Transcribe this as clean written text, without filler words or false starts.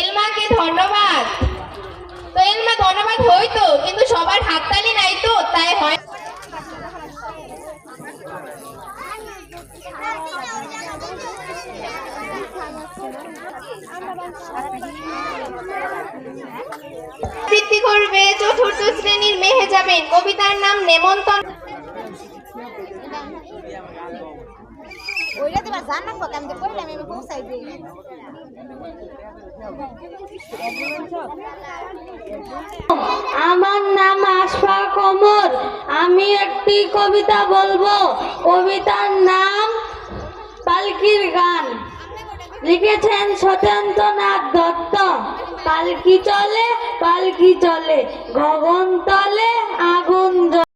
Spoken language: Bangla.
ইলমাকে ধন্যবাদ। তো ইলমা ধন্যবাদ হইতো, কিন্তু সবার হাততালি নাই তো, তাই হয়। আবৃত্তি করবে চতুর্থ শ্রেণীর মেহেজাবিন, কবিতার নাম নেমন্তন্ন। আমার নাম আশফা কমর। আমি একটি কবিতা বলবো। কবিতার নাম পালকির গান। লিখেছেন সত্যেন্দ্রনাথ দত্ত। পালকি চলে গগন তলে আগুন।